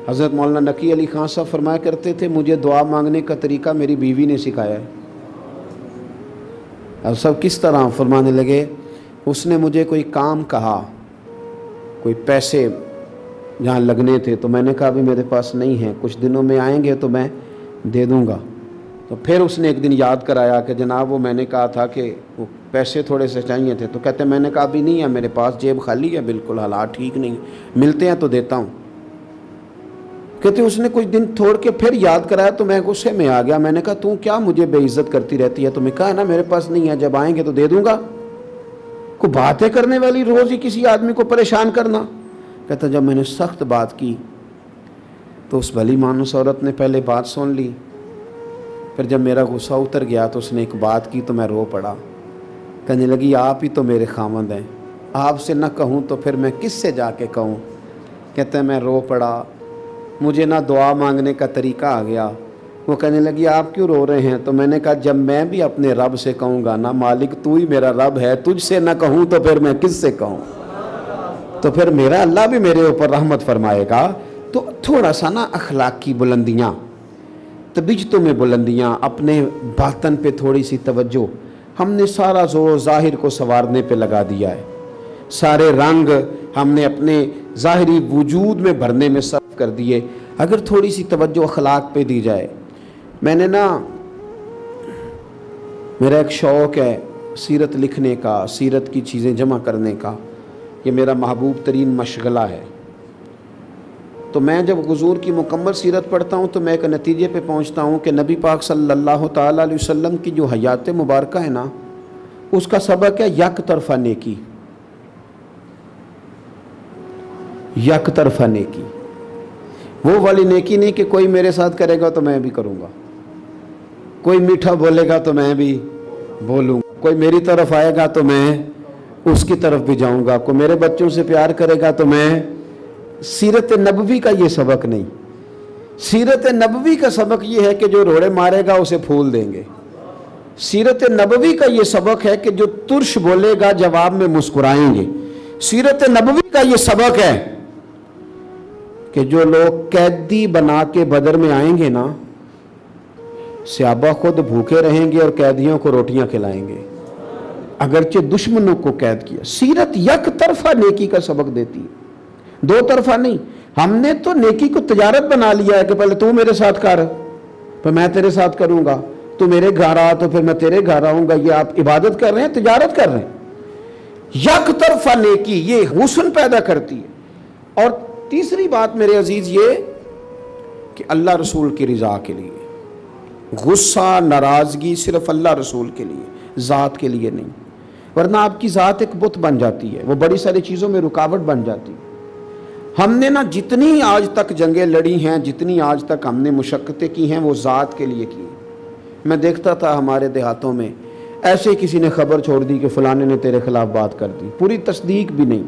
حضرت مولانا نقی علی خان صاحب فرمایا کرتے تھے مجھے دعا مانگنے کا طریقہ میری بیوی نے سکھایا ہے۔ اب سب کس طرح فرمانے لگے، اس نے مجھے کوئی کام کہا، کوئی پیسے جہاں لگنے تھے تو میں نے کہا بھی میرے پاس نہیں ہیں، کچھ دنوں میں آئیں گے تو میں دے دوں گا۔ تو پھر اس نے ایک دن یاد کرایا کہ جناب وہ میں نے کہا تھا کہ وہ پیسے تھوڑے سے چاہیے تھے، تو کہتے میں نے کہا بھی نہیں ہے میرے پاس، جیب خالی ہے، بالکل حالات ٹھیک نہیں، ملتے ہیں تو دیتا ہوں۔ کہتے اس نے کچھ دن چھوڑ کے پھر یاد کرایا تو میں غصے میں آ گیا، میں نے کہا تو کیا مجھے بے عزت کرتی رہتی ہے، تمہیں کہا نا میرے پاس نہیں ہے، جب آئیں گے تو دے دوں گا، کوئی باتیں کرنے والی روز ہی کسی آدمی کو پریشان کرنا۔ کہتا جب میں نے سخت بات کی تو اس بھلی مانوس عورت نے پہلے بات سن لی، پھر جب میرا غصہ اتر گیا تو اس نے ایک بات کی تو میں رو پڑا، کہنے لگی آپ ہی تو میرے خامند ہیں، آپ سے نہ کہوں تو پھر میں کس سے جا کے کہوں۔ کہتے ہیں میں رو پڑا، مجھے نہ دعا مانگنے کا طریقہ آ گیا۔ وہ کہنے لگی آپ کیوں رو رہے ہیں؟ تو میں نے کہا جب میں بھی اپنے رب سے کہوں گا نا مالک تو ہی میرا رب ہے، تجھ سے نہ کہوں تو پھر میں کس سے کہوں، تو پھر میرا اللہ بھی میرے اوپر رحمت فرمائے گا۔ تو تھوڑا سا نا اخلاق کی بلندیاں، طبیعتوں میں بلندیاں، اپنے باطن پہ تھوڑی سی توجہ۔ ہم نے سارا زور ظاہر کو سنوارنے پہ لگا دیا ہے، سارے رنگ ہم نے اپنے ظاہری وجود میں بھرنے میں صرف کر دیے، اگر تھوڑی سی توجہ اخلاق پہ دی جائے۔ میں نے نا میرا ایک شوق ہے سیرت لکھنے کا، سیرت کی چیزیں جمع کرنے کا، یہ میرا محبوب ترین مشغلہ ہے۔ تو میں جب حضور کی مکمل سیرت پڑھتا ہوں تو میں ایک نتیجے پہ پہنچتا ہوں کہ نبی پاک صلی اللہ تعالیٰ علیہ وسلم کی جو حیات مبارکہ ہے نا، اس کا سبق ہے یک طرفہ نیکی، یک طرفہ نیکی۔ وہ والی نیکی نہیں کہ کوئی میرے ساتھ کرے گا تو میں بھی کروں گا، کوئی میٹھا بولے گا تو میں بھی بولوں گا، کوئی میری طرف آئے گا تو میں اس کی طرف بھی جاؤں گا، کوئی میرے بچوں سے پیار کرے گا تو میں۔ سیرت نبوی کا یہ سبق نہیں، سیرت نبوی کا سبق یہ ہے کہ جو روڑے مارے گا اسے پھول دیں گے۔ سیرت نبوی کا یہ سبق ہے کہ جو ترش بولے گا جواب میں مسکرائیں گے۔ سیرت نبوی کا یہ سبق ہے کہ جو لوگ قیدی بنا کے بدر میں آئیں گے نا، صحابہ خود بھوکے رہیں گے اور قیدیوں کو روٹیاں کھلائیں گے، اگرچہ دشمنوں کو قید کیا۔ سیرت یک طرفہ نیکی کا سبق دیتی ہے، دو طرفہ نہیں۔ ہم نے تو نیکی کو تجارت بنا لیا ہے کہ پہلے تو میرے ساتھ کر، پھر میں تیرے ساتھ کروں گا، تو میرے گھر آ تو پھر میں تیرے گھر آؤں گا۔ یہ آپ عبادت کر رہے ہیں، تجارت کر رہے ہیں۔ یک طرفہ نیکی یہ حسن پیدا کرتی ہے۔ اور تیسری بات میرے عزیز یہ کہ اللہ رسول کی رضا کے لیے، غصہ ناراضگی صرف اللہ رسول کے لیے، ذات کے لیے نہیں، ورنہ آپ کی ذات ایک بت بن جاتی ہے، وہ بڑی ساری چیزوں میں رکاوٹ بن جاتی ہے۔ ہم نے نا جتنی آج تک جنگیں لڑی ہیں، جتنی آج تک ہم نے مشقتیں کی ہیں، وہ ذات کے لیے کی۔ میں دیکھتا تھا ہمارے دیہاتوں میں ایسے کسی نے خبر چھوڑ دی کہ فلانے نے تیرے خلاف بات کر دی، پوری تصدیق بھی نہیں،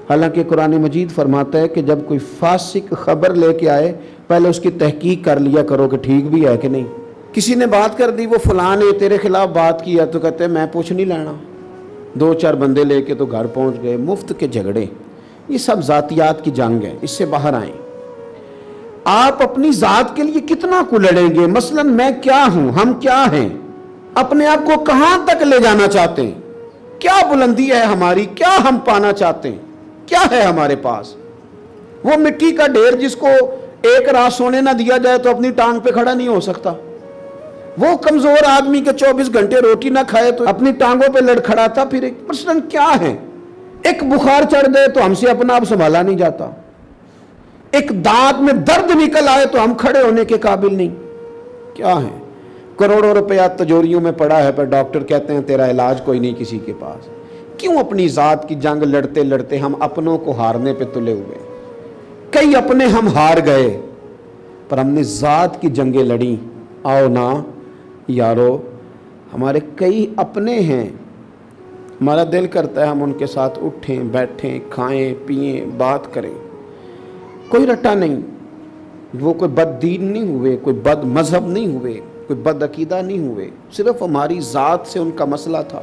حالانکہ قرآن مجید فرماتا ہے کہ جب کوئی فاسق خبر لے کے آئے پہلے اس کی تحقیق کر لیا کرو کہ ٹھیک بھی ہے کہ نہیں۔ کسی نے بات کر دی وہ فلاں نے تیرے خلاف بات کیا، تو کہتے ہیں میں پوچھ نہیں لینا، دو چار بندے لے کے تو گھر پہنچ گئے۔ مفت کے جھگڑے، یہ سب ذاتیات کی جنگ ہے، اس سے باہر آئیں۔ آپ اپنی ذات کے لیے کتنا کو لڑیں گے؟ مثلا میں کیا ہوں، ہم کیا ہیں، اپنے آپ کو کہاں تک لے جانا چاہتے ہیں، کیا بلندی ہے ہماری، کیا ہم پانا چاہتے ہیں، کیا ہے ہمارے پاس؟ وہ مٹی کا ڈھیر جس کو ایک رات سونے نہ دیا جائے تو اپنی ٹانگ پہ کھڑا نہیں ہو سکتا، وہ کمزور آدمی کے 24 گھنٹے روٹی نہ کھائے تو اپنی ٹانگوں پہ لڑکھڑاتا پھر مثلا کیا ہے؟ ایک بخار چڑھ دے تو ہم سے اپنا آپ سنبھالا نہیں جاتا، ایک دانت میں درد نکل آئے تو ہم کھڑے ہونے کے قابل نہیں، کیا ہے؟ کروڑوں روپیہ تجوریوں میں پڑا ہے پر ڈاکٹر کہتے ہیں تیرا علاج کوئی نہیں کسی کے پاس۔ کیوں اپنی ذات کی جنگ لڑتے لڑتے ہم اپنوں کو ہارنے پہ تلے ہوئے؟ کئی اپنے ہم ہار گئے پر ہم نے ذات کی جنگیں لڑیں۔ آؤ نا یارو، ہمارے کئی اپنے ہیں، ہمارا دل کرتا ہے ہم ان کے ساتھ اٹھیں بیٹھیں کھائیں پئیں بات کریں، کوئی رٹا نہیں، وہ کوئی بد دین نہیں ہوئے، کوئی بد مذہب نہیں ہوئے، کوئی بد عقیدہ نہیں ہوئے، صرف ہماری ذات سے ان کا مسئلہ تھا،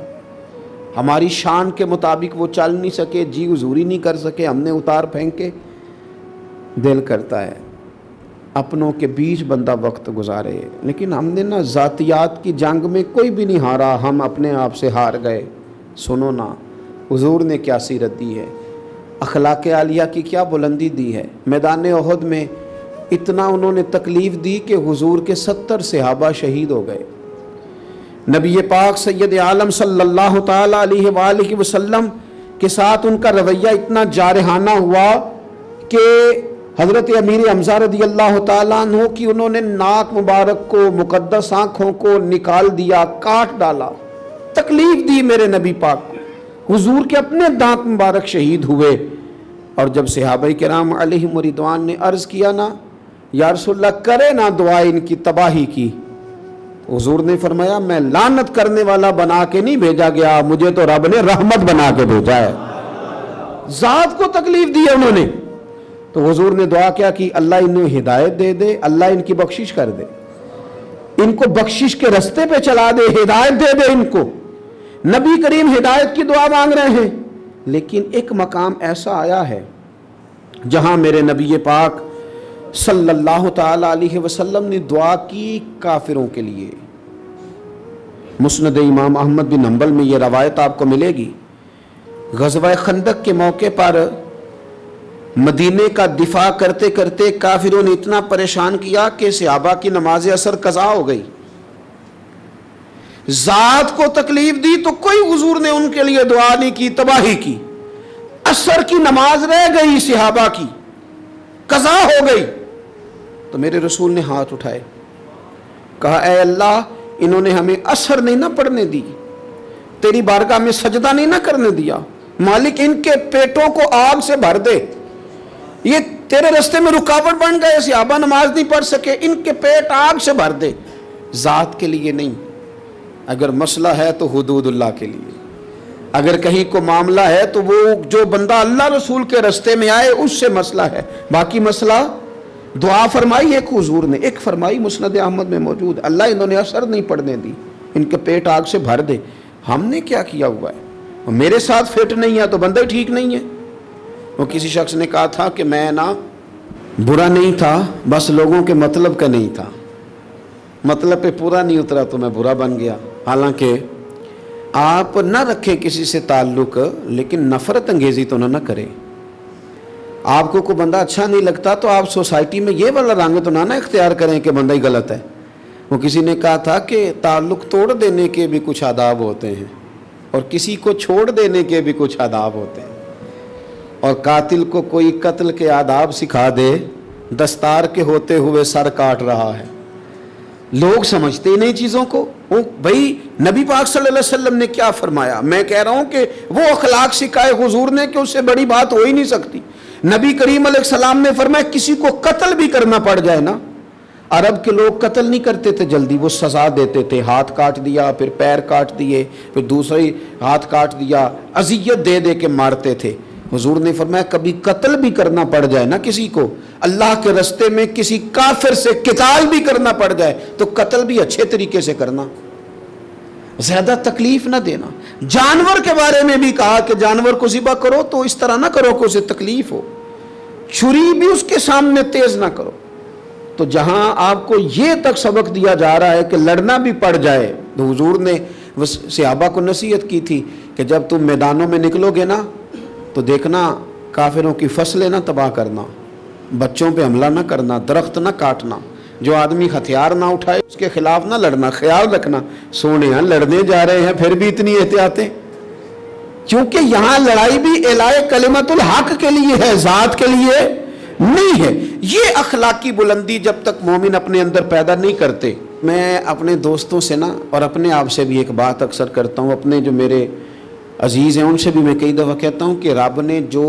ہماری شان کے مطابق وہ چل نہیں سکے، جی حضوری نہیں کر سکے، ہم نے اتار پھینکے دل کرتا ہے اپنوں کے بیچ بندہ وقت گزارے، لیکن ہم نے نا ذاتیات کی جنگ میں کوئی بھی نہیں ہارا، ہم اپنے آپ سے ہار گئے۔ سنو نا حضور نے کیا سیرت دی ہے، اخلاق عالیہ کی کیا بلندی دی ہے۔ میدان احد میں اتنا انہوں نے تکلیف دی کہ حضور کے 70 صحابہ شہید ہو گئے۔ نبی پاک سید عالم صلی اللہ تعالیٰ علیہ وآلہ وسلم کے ساتھ ان کا رویہ اتنا جارحانہ ہوا کہ حضرت امیر حمزہ رضی اللہ تعالیٰ عنہ کی انہوں نے ناک مبارک کو، مقدس آنکھوں کو نکال دیا، کاٹ ڈالا، تکلیف دی میرے نبی پاک کو۔ حضور کے اپنے دانت مبارک شہید ہوئے، اور جب صحابہ کرام علیہم رضوان نے عرض کیا نا یا رسول اللہ کرے نا دعا ان کی تباہی کی، حضور نے فرمایا میں لعنت کرنے والا بنا کے نہیں بھیجا گیا، مجھے تو رب نے رحمت بنا کے بھیجا ہے۔ ذات کو تکلیف دی ہے انہوں نے، تو حضور نے دعا کیا کہ اللہ انہیں ہدایت دے دے، اللہ ان کی بخشش کر دے، ان کو بخشش کے رستے پہ چلا دے، ہدایت دے دے ان کو۔ نبی کریم ہدایت کی دعا مانگ رہے ہیں، لیکن ایک مقام ایسا آیا ہے جہاں میرے نبی پاک صلی اللہ تعالی علیہ وسلم نے دعا کی کافروں کے لیے۔ مسند امام احمد بن حنبل میں یہ روایت آپ کو ملے گی، غزوہ خندق کے موقع پر مدینے کا دفاع کرتے کرتے کافروں نے اتنا پریشان کیا کہ صحابہ کی نماز عصر قضا ہو گئی۔ ذات کو تکلیف دی تو کوئی حضور نے ان کے لیے دعا نہیں کی، تباہی کی۔ عصر کی نماز رہ گئی صحابہ کی، قضا ہو گئی، تو میرے رسول نے ہاتھ اٹھائے، کہا اے اللہ انہوں نے ہمیں عصر نہیں نہ پڑھنے دی، تیری بارگاہ میں سجدہ نہیں نہ کرنے دیا، مالک ان کے پیٹوں کو آگ سے بھر دے، یہ تیرے رستے میں رکاوٹ بن گئے، صحابہ نماز نہیں پڑھ سکے، ان کے پیٹ آگ سے بھر دے۔ ذات کے لیے نہیں، اگر مسئلہ ہے تو حدود اللہ کے لیے، اگر کہیں کو معاملہ ہے تو وہ جو بندہ اللہ رسول کے رستے میں آئے اس سے مسئلہ ہے، باقی مسئلہ دعا فرمائی ایک حضور نے، ایک فرمائی مسند احمد میں موجود، اللہ انہوں نے اثر نہیں پڑنے دی، ان کے پیٹ آگ سے بھر دے۔ ہم نے کیا کیا ہوا ہے؟ میرے ساتھ فٹ نہیں ہے تو بندہ ٹھیک نہیں ہے۔ وہ کسی شخص نے کہا تھا کہ میں نا برا نہیں تھا، بس لوگوں کے مطلب کا نہیں تھا، مطلب پہ پورا نہیں اترا تو میں برا بن گیا۔ حالانکہ آپ نہ رکھیں کسی سے تعلق، لیکن نفرت انگیزی تو نہ کریں۔ آپ کو کوئی بندہ اچھا نہیں لگتا تو آپ سوسائٹی میں یہ والا رنگ تو نہ اختیار کریں کہ بندہ ہی غلط ہے۔ وہ کسی نے کہا تھا کہ تعلق توڑ دینے کے بھی کچھ آداب ہوتے ہیں، اور کسی کو چھوڑ دینے کے بھی کچھ آداب ہوتے ہیں، اور قاتل کو کوئی قتل کے آداب سکھا دے، دستار کے ہوتے ہوئے سر کاٹ رہا ہے۔ لوگ سمجھتے ہی نہیں چیزوں کو۔ بھائی نبی پاک صلی اللہ علیہ وسلم نے کیا فرمایا؟ میں کہہ رہا ہوں کہ وہ اخلاق سکھائے حضور نے کہ اس سے بڑی بات ہو ہی نہیں سکتی۔ نبی کریم علیہ السلام نے فرمایا کسی کو قتل بھی کرنا پڑ جائے نا، عرب کے لوگ قتل نہیں کرتے تھے جلدی، وہ سزا دیتے تھے، ہاتھ کاٹ دیا، پھر پیر کاٹ دیے، پھر دوسری ہاتھ کاٹ دیا، اذیت دے دے کے مارتے تھے۔ حضور نے فرمایا کبھی قتل بھی کرنا پڑ جائے نا کسی کو، اللہ کے رستے میں کسی کافر سے قتال بھی کرنا پڑ جائے تو قتل بھی اچھے طریقے سے کرنا، زیادہ تکلیف نہ دینا۔ جانور کے بارے میں بھی کہا کہ جانور کو ذبح کرو تو اس طرح نہ کرو کہ اسے تکلیف ہو، چھری بھی اس کے سامنے تیز نہ کرو۔ تو جہاں آپ کو یہ تک سبق دیا جا رہا ہے کہ لڑنا بھی پڑ جائے، تو حضور نے صحابہ کو نصیحت کی تھی کہ جب تم میدانوں میں نکلو گے نا تو دیکھنا کافروں کی فصلیں نہ تباہ کرنا، بچوں پہ حملہ نہ کرنا، درخت نہ کاٹنا، جو آدمی ہتھیار نہ اٹھائے اس کے خلاف نہ لڑنا، خیال رکھنا۔ سونے ہاں لڑنے جا رہے ہیں پھر بھی اتنی احتیاطیں، کیونکہ یہاں لڑائی بھی اعلاء کلمت الحق کے لیے ہے، ذات کے لیے نہیں ہے۔ یہ اخلاقی بلندی جب تک مومن اپنے اندر پیدا نہیں کرتے۔ میں اپنے دوستوں سے نا اور اپنے آپ سے بھی ایک بات اکثر کرتا ہوں، اپنے جو میرے عزیز ہیں ان سے بھی میں کئی دفعہ کہتا ہوں کہ رب نے جو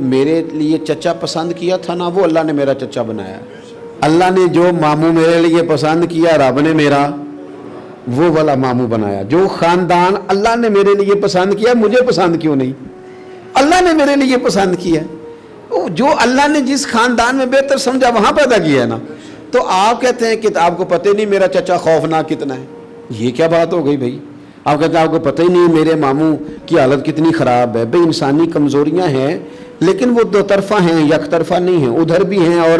میرے لیے چچا پسند کیا تھا نا وہ اللہ نے میرا چچا بنایا۔ اللہ نے جو ماموں میرے لیے پسند کیا رب نے میرا وہ والا ماموں بنایا۔ جو خاندان اللہ نے میرے لیے پسند کیا مجھے پسند کیوں نہیں؟ اللہ نے میرے لیے پسند کیا، جو اللہ نے جس خاندان میں بہتر سمجھا وہاں پیدا کیا ہے نا۔ تو آپ کہتے ہیں کہ آپ کو پتہ ہی نہیں میرا چچا خوفناک کتنا ہے، یہ کیا بات ہو گئی بھائی؟ آپ کہتے ہیں آپ کو پتہ ہی نہیں میرے ماموں کی حالت کتنی خراب ہے۔ بھائی انسانی کمزوریاں ہیں، لیکن وہ دو طرفہ ہیں، یک طرفہ نہیں ہیں، ادھر بھی ہیں اور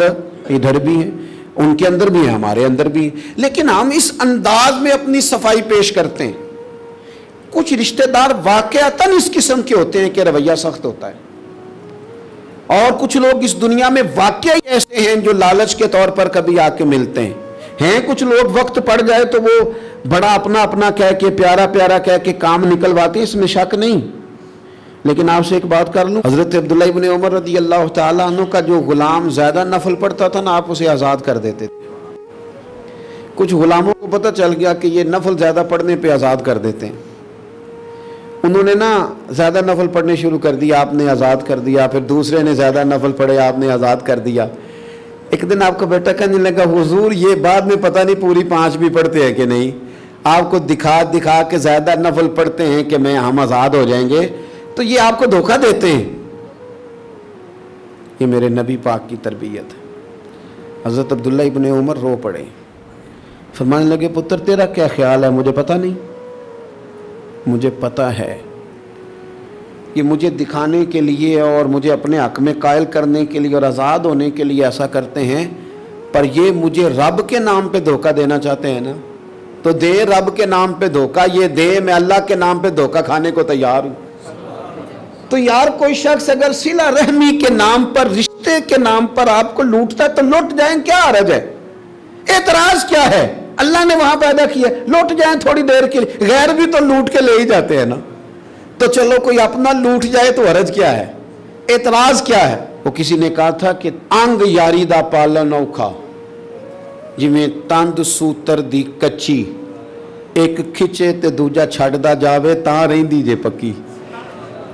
ادھر بھی ہیں، ان کے اندر بھی ہیں ہمارے اندر بھی ہیں، لیکن ہم اس انداز میں اپنی صفائی پیش کرتے ہیں۔ کچھ رشتہ دار واقعتاً اس قسم کے ہوتے ہیں کہ رویہ سخت ہوتا ہے، اور کچھ لوگ اس دنیا میں واقعی ایسے ہیں جو لالچ کے طور پر کبھی آ کے ملتے ہیں کچھ لوگ وقت پڑ جائے تو وہ بڑا اپنا اپنا کہہ کے پیارا پیارا کہہ کے کام نکلواتے ہیں، اس میں شک نہیں۔ لیکن آپ سے ایک بات کر لوں، حضرت عبداللہ ابن عمر رضی اللہ تعالیٰ عنہ کا جو غلام زیادہ نفل پڑھتا تھا نا، آپ اسے آزاد کر دیتے تھے۔ کچھ غلاموں کو پتہ چل گیا کہ یہ نفل زیادہ پڑھنے پہ آزاد کر دیتے ہیں، انہوں نے نا زیادہ نفل پڑھنے شروع کر دیا، آپ نے آزاد کر دیا، پھر دوسرے نے زیادہ نفل پڑھے، آپ نے آزاد کر دیا۔ ایک دن آپ کا بیٹا کہنے لگا، حضور یہ بعد میں پتہ نہیں پوری 5 بھی پڑھتے ہیں کہ نہیں، آپ کو دکھا دکھا کے زیادہ نفل پڑھتے ہیں کہ ہم آزاد ہو جائیں گے، تو یہ آپ کو دھوکہ دیتے ہیں۔ یہ میرے نبی پاک کی تربیت ہے۔ حضرت عبداللہ ابن عمر رو پڑے، فرمانے لگے، پتر تیرا کیا خیال ہے؟ مجھے پتہ نہیں، مجھے پتہ ہے کہ مجھے دکھانے کے لیے اور مجھے اپنے حق میں قائل کرنے کے لیے اور آزاد ہونے کے لیے ایسا کرتے ہیں، پر یہ مجھے رب کے نام پہ دھوکہ دینا چاہتے ہیں نا، تو دے رب کے نام پہ دھوکہ، یہ دے، میں اللہ کے نام پہ دھوکہ کھانے کو تیار ہوں۔ تو یار کوئی شخص اگر صلہ رحمی کے نام پر، رشتے کے نام پر آپ کو لوٹتا ہے تو لوٹ جائیں، کیا حرج ہے؟ اعتراض کیا ہے؟ اللہ نے وہاں پیدا کیا، لوٹ جائیں تھوڑی دیر کے لیے، غیر بھی تو لوٹ کے لے ہی جاتے ہیں نا، تو چلو کوئی اپنا لوٹ جائے تو حرج کیا ہے؟ اعتراض کیا ہے؟ وہ کسی نے کہا تھا کہ انگ یاری دا پالن اوکھا، جویں تند سوتر دی کچی، ایک کھچے تے دوجا چھڑدا جاوے تاں رہندی جے پکی۔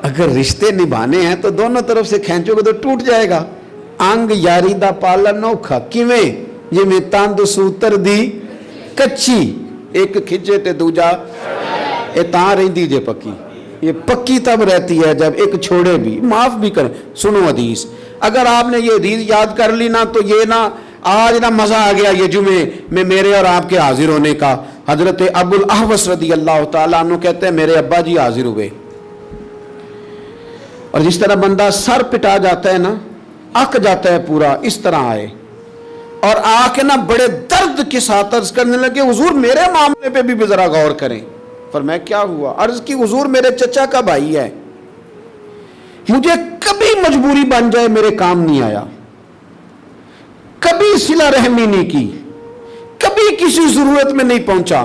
اگر رشتے نبھانے ہیں تو دونوں طرف سے کھینچو گے تو ٹوٹ جائے گا۔ انگ یاری دا پالن اوکھا، کیویں؟ جویں تند سوتر دی کچی، ایک کھچے تے دوجا اے تاں رہندی جے پکی۔ یہ پکی تب رہتی ہے جب ایک چھوڑے بھی، معاف بھی کریں۔ سنو حدیث، اگر آپ نے یہ حدیث یاد کر لی نا تو یہ نا آج نا مزہ آ گیا یہ جمعے میں میرے اور آپ کے حاضر ہونے کا۔ حضرت ابو الاحوص رضی اللہ تعالیٰ عنہ کہتے ہیں میرے ابا جی حاضر ہوئے، اور جس طرح بندہ سر پٹا جاتا ہے نا، اک جاتا ہے پورا، اس طرح آئے اور آ کے نا بڑے درد کے ساتھ عرض کرنے لگے، حضور میرے معاملے پہ بھی ذرا غور کریں۔ فرمایا کیا ہوا؟ عرض کی، حضور میرے چچا کا بھائی ہے، مجھے کبھی مجبوری بن جائے میرے کام نہیں آیا، کبھی صلہ رحمی نہیں کی، کبھی کسی ضرورت میں نہیں پہنچا،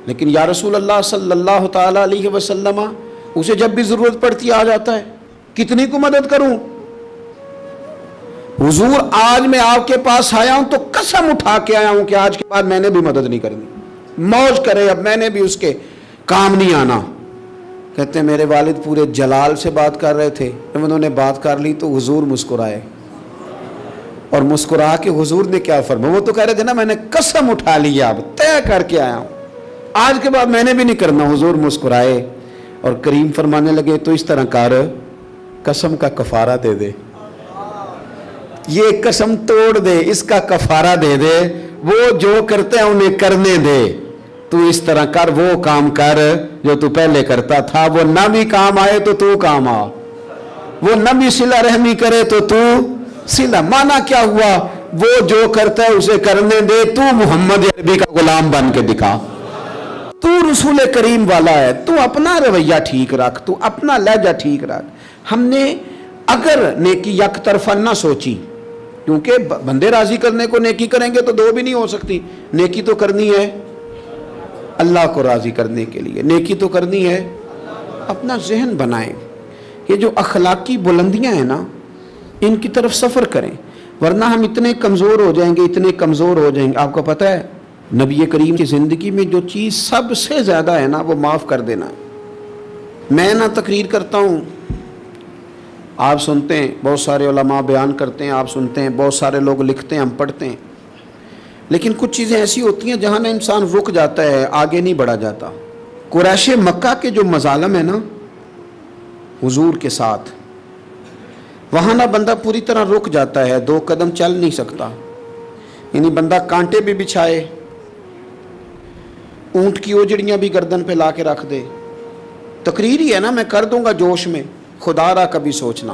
لیکن یا رسول اللہ صلی اللہ تعالی علیہ وسلم اسے جب بھی ضرورت پڑتی آ جاتا ہے، کتنی کو مدد کروں؟ حضور آج میں آپ کے پاس آیا ہوں تو قسم اٹھا کے آیا ہوں کہ آج کے بعد میں نے بھی مدد نہیں کرنی، موج کرے، اب میں نے بھی اس کے کام نہیں آنا۔ کہتے ہیں میرے والد پورے جلال سے بات کر رہے تھے، جب انہوں نے بات کر لی تو حضور مسکرائے، اور مسکرا کے حضور نے کیا فرمایا؟ وہ تو کہہ رہے تھے نا میں نے قسم اٹھا لی، اب طے کر کے آیا ہوں، آج کے بعد میں نے بھی نہیں کرنا۔ حضور مسکرائے اور کریم فرمانے لگے تو اس طرح کر، قسم کا کفارہ دے دے، یہ قسم توڑ دے، اس کا کفارہ دے دے، وہ جو کرتے ہیں انہیں کرنے دے، تو اس طرح کر، وہ کام کر جو تو پہلے کرتا تھا، وہ نہ بھی کام آئے تو تو کام آ، وہ نہ بھی صلہ رحمی کرے تو تو صلہ۔ مانا کیا ہوا؟ وہ جو کرتا ہے اسے کرنے دے، تو محمد عربی کا غلام بن کے دکھا، تو رسول کریم والا ہے، تو اپنا رویہ ٹھیک رکھ، تو اپنا لہجہ ٹھیک رکھ۔ ہم نے اگر نیکی یک طرفہ نہ سوچی، کیونکہ بندے راضی کرنے کو نیکی کریں گے تو دو بھی نہیں ہو سکتی، نیکی تو کرنی ہے اللہ کو راضی کرنے کے لیے، نیکی تو کرنی ہے، اپنا ذہن بنائیں، یہ جو اخلاقی بلندیاں ہیں نا ان کی طرف سفر کریں، ورنہ ہم اتنے کمزور ہو جائیں گے، اتنے کمزور ہو جائیں گے۔ آپ کو پتہ ہے نبی کریم کی زندگی میں جو چیز سب سے زیادہ ہے نا وہ معاف کر دینا ہے۔ میں نہ تقریر کرتا ہوں، آپ سنتے ہیں، بہت سارے علماء بیان کرتے ہیں، آپ سنتے ہیں، بہت سارے لوگ لکھتے ہیں، ہم پڑھتے ہیں، لیکن کچھ چیزیں ایسی ہوتی ہیں جہاں نہ انسان رک جاتا ہے، آگے نہیں بڑھا جاتا۔ قریش مکہ کے جو مظالم ہے نا حضور کے ساتھ، وہاں نہ بندہ پوری طرح رک جاتا ہے، 2 قدم چل نہیں سکتا، یعنی بندہ کانٹے بھی بچھائے، اونٹ کی اوجڑیاں بھی گردن پہ لا کے رکھ دے، تقریر ہی ہے نا، میں کر دوں گا جوش میں، خدا را کبھی سوچنا،